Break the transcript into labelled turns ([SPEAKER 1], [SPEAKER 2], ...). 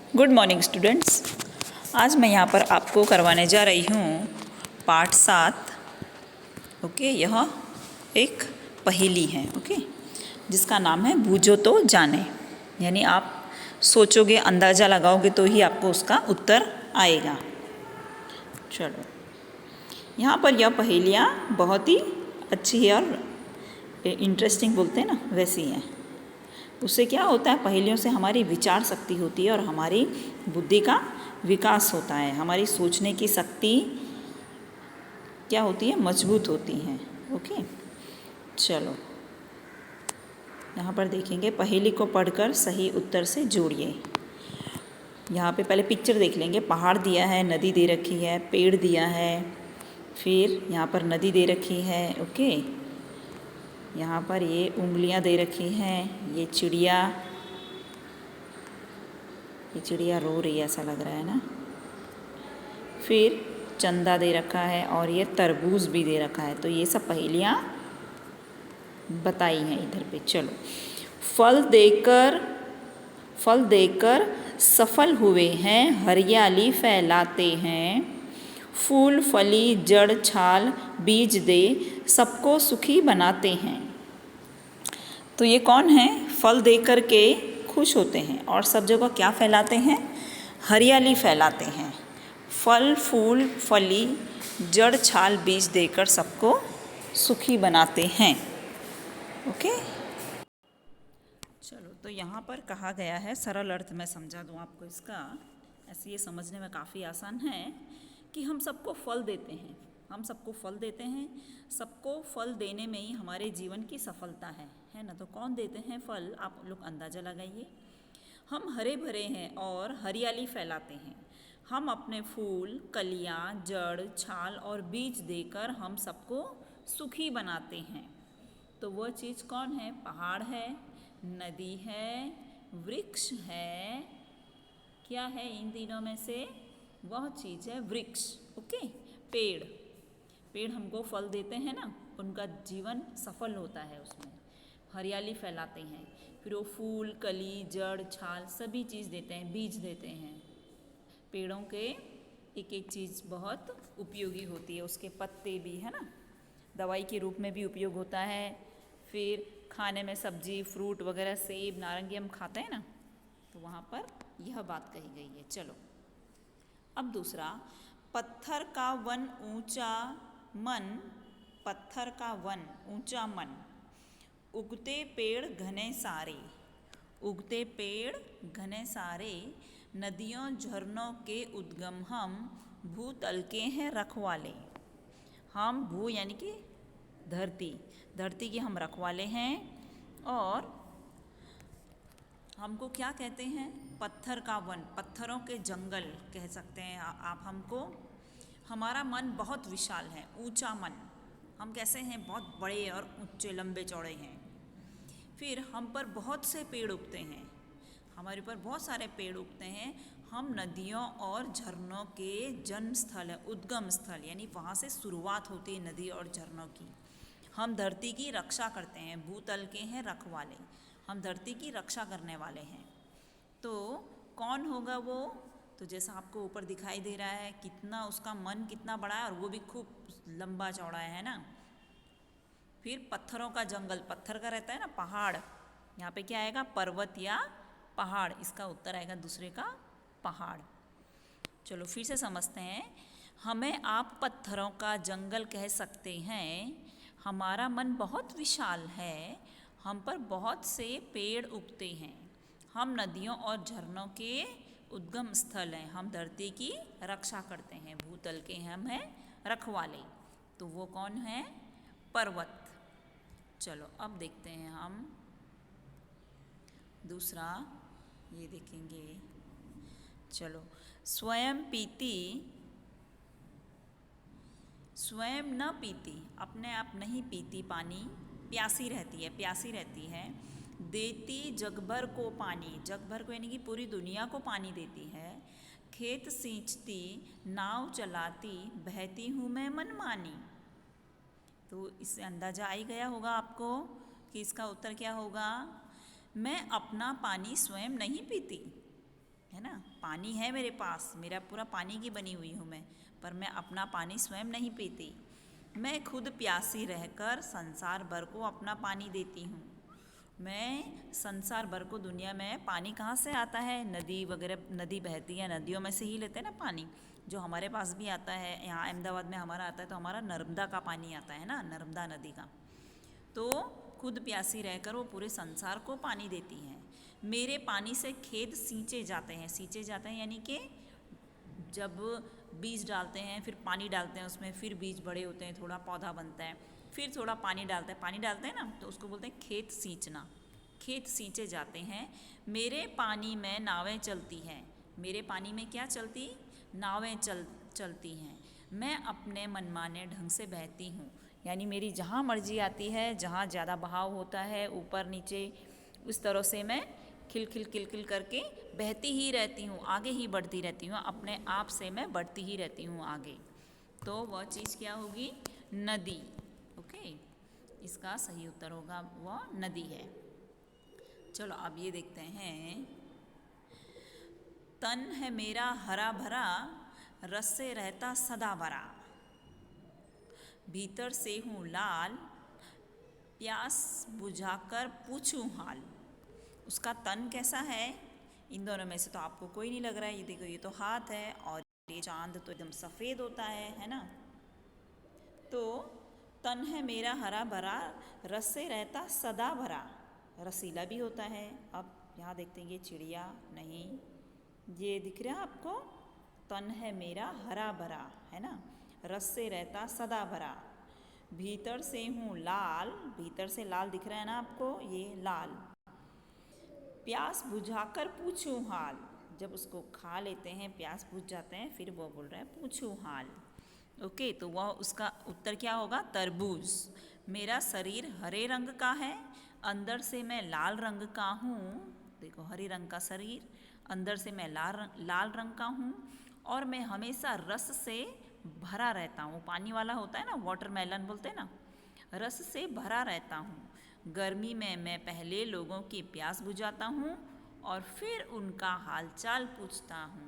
[SPEAKER 1] Good morning students. आज मैं यहाँ पर आपको करवाने जा रही हूँ पाठ 7। ओके, यह एक पहेली है। ओके, जिसका नाम है बूझो तो जाने। यानी आप सोचोगे, अंदाज़ा लगाओगे तो ही आपको उसका उत्तर आएगा। चलो, यहाँ पर यह पहेलियाँ बहुत ही अच्छी है और इंटरेस्टिंग बोलते हैं ना, वैसी हैं। उससे क्या होता है, पहेलियों से हमारी विचार शक्ति होती है और हमारी बुद्धि का विकास होता है। हमारी सोचने की शक्ति क्या होती है, मजबूत होती हैं। ओके, चलो यहाँ पर देखेंगे, पहेली को पढ़कर सही उत्तर से जोड़िए। यहाँ पे पहले पिक्चर देख लेंगे। पहाड़ दिया है, नदी दे रखी है, पेड़ दिया है, फिर यहाँ पर नदी दे रखी है। ओके, यहाँ पर ये उंगलियाँ दे रखी हैं, ये चिड़िया रो रही है, ऐसा लग रहा है ना। फिर चंदा दे रखा है और ये तरबूज भी दे रखा है। तो ये सब पहेलियाँ बताई हैं इधर पे। चलो, फल देकर सफल हुए हैं, हरियाली फैलाते हैं, फूल फली जड़ छाल बीज दे सबको सुखी बनाते हैं। तो ये कौन है? फल दे कर के खुश होते हैं और सब जगह क्या फैलाते हैं? हरियाली फैलाते हैं। फल फूल फली जड़ छाल बीज देकर सबको सुखी बनाते हैं। ओके, चलो, तो यहाँ पर कहा गया है, सरल अर्थ में समझा दूँ आपको इसका। ऐसे ये समझने में काफ़ी आसान है कि हम सबको फल देते हैं। सबको फल देने में ही हमारे जीवन की सफलता है ना। तो कौन देते हैं फल? आप लोग अंदाज़ा लगाइए। हम हरे भरे हैं और हरियाली फैलाते हैं। हम अपने फूल कलियाँ जड़ छाल और बीज देकर हम सबको सुखी बनाते हैं। तो वह चीज़ कौन है? पहाड़ है, नदी है, वृक्ष है। क्या है इन तीनों में से? वह चीज़ है वृक्ष। ओके, पेड़ हमको फल देते हैं ना, उनका जीवन सफल होता है, उसमें हरियाली फैलाते हैं। फिर वो फूल कली जड़ छाल सभी चीज़ देते हैं, बीज देते हैं। पेड़ों के एक एक चीज़ बहुत उपयोगी होती है। उसके पत्ते भी, है ना, दवाई के रूप में भी उपयोग होता है। फिर खाने में सब्जी फ्रूट वगैरह सेब नारंगी हम खाते हैं ना, तो वहाँ पर यह बात कही गई है। चलो, अब दूसरा, पत्थर का वन ऊंचा मन, उगते पेड़ घने सारे, नदियों झरनों के उद्गम हम, भूतल के हैं रखवाले। हम भू यानी कि धरती के हम रखवाले हैं। और हमको क्या कहते हैं? पत्थर का वन, पत्थरों के जंगल कह सकते हैं आप हमको। हमारा मन बहुत विशाल है, ऊंचा मन। हम कैसे हैं? बहुत बड़े और ऊंचे लंबे चौड़े हैं। फिर हम पर बहुत से पेड़ उगते हैं, हमारे ऊपर बहुत सारे पेड़ उगते हैं। हम नदियों और झरनों के जन्म स्थल है, उद्गम स्थल, यानी वहाँ से शुरुआत होती है नदी और झरनों की। हम धरती की रक्षा करते हैं, भूतल के हैं रखवाले। हम धरती की रक्षा करने वाले हैं। तो कौन होगा वो? तो जैसा आपको ऊपर दिखाई दे रहा है, कितना उसका मन कितना बड़ा है और वो भी खूब लंबा चौड़ा है ना। फिर पत्थरों का जंगल, पत्थर का रहता है ना, पहाड़। यहाँ पे क्या आएगा? पर्वत या पहाड़। इसका उत्तर आएगा दूसरे का, पहाड़। चलो फिर से समझते हैं। हमें आप पत्थरों का जंगल कह सकते हैं। हमारा मन बहुत विशाल है, हम पर बहुत से पेड़ उगते हैं। हम नदियों और झरनों के उद्गम स्थल हैं। हम धरती की रक्षा करते हैं, भूतल के हम हैं रखवाले। तो वो कौन है? पर्वत। चलो अब देखते हैं हम दूसरा, ये देखेंगे। चलो, स्वयं न पीती, अपने आप नहीं पीती पानी, प्यासी रहती है। देती जग भर को पानी, जग भर को यानी कि पूरी दुनिया को पानी देती है। खेत सींचती नाव चलाती, बहती हूँ मैं मनमानी। तो इससे अंदाजा आ ही गया होगा आपको कि इसका उत्तर क्या होगा। मैं अपना पानी स्वयं नहीं पीती, है ना। पानी है मेरे पास, मेरा पूरा पानी की बनी हुई हूँ मैं, पर मैं अपना पानी स्वयं नहीं पीती। मैं खुद प्यासी रहकर संसार भर को अपना पानी देती हूँ। मैं संसार भर को, दुनिया में पानी कहाँ से आता है? नदी वगैरह, नदी बहती है, नदियों में से ही लेते हैं ना पानी। जो हमारे पास भी आता है, यहाँ अहमदाबाद में हमारा आता है तो हमारा नर्मदा का पानी आता है ना, नर्मदा नदी का। तो खुद प्यासी रहकर वो पूरे संसार को पानी देती हैं। मेरे पानी से खेत सींचे जाते हैं। सींचे जाते हैं यानी कि जब बीज डालते हैं, फिर पानी डालते हैं उसमें, फिर बीज बड़े होते हैं, थोड़ा पौधा बनता है, फिर थोड़ा पानी डालते हैं ना, तो उसको बोलते हैं खेत सींचना। खेत सींचे जाते हैं। मेरे पानी में नावें चलती हैं। मेरे पानी में क्या चलती? नावें चलती हैं। मैं अपने मनमाने ढंग से बहती हूँ, यानी मेरी जहाँ मर्जी आती है, जहाँ ज़्यादा बहाव होता है ऊपर नीचे, उस तरह से मैं खिल करके बहती ही रहती हूँ, आगे ही बढ़ती रहती हूँ, अपने आप से मैं बढ़ती ही रहती हूँ आगे। तो वह चीज़ क्या होगी? नदी। ओके, इसका सही उत्तर होगा वह नदी है। चलो अब ये देखते हैं। तन है मेरा हरा भरा, रस से रहता सदा भरा, भीतर से हूँ लाल, प्यास बुझाकर पूछूं हाल। उसका तन कैसा है? इन दोनों में से तो आपको कोई नहीं लग रहा है। ये देखो, ये तो हाथ है और ये चांद तो एकदम सफ़ेद होता है ना। तो तन है मेरा हरा भरा, रस से रहता सदा भरा, रसीला भी होता है। अब यहाँ देखते हैं, ये चिड़िया नहीं, ये दिख रहा है आपको? तन है मेरा हरा भरा, है ना, रस से रहता सदा भरा, भीतर से हूँ लाल, भीतर से लाल दिख रहा है ना आपको, ये लाल, प्यास बुझाकर पूछूं हाल। जब उसको खा लेते हैं, प्यास बुझ जाते हैं, फिर वो बोल रहा है पूछूं हाल। ओके, तो वह उसका उत्तर क्या होगा? तरबूज। मेरा शरीर हरे रंग का है, अंदर से मैं लाल रंग का हूँ। देखो, हरे रंग का शरीर, अंदर से मैं लाल रंग का हूँ, और मैं हमेशा रस से भरा रहता हूँ। पानी वाला होता है ना, वाटरमेलन बोलते हैं ना, रस से भरा रहता हूँ। गर्मी में मैं पहले लोगों की प्यास बुझाता हूँ और फिर उनका हालचाल पूछता हूँ।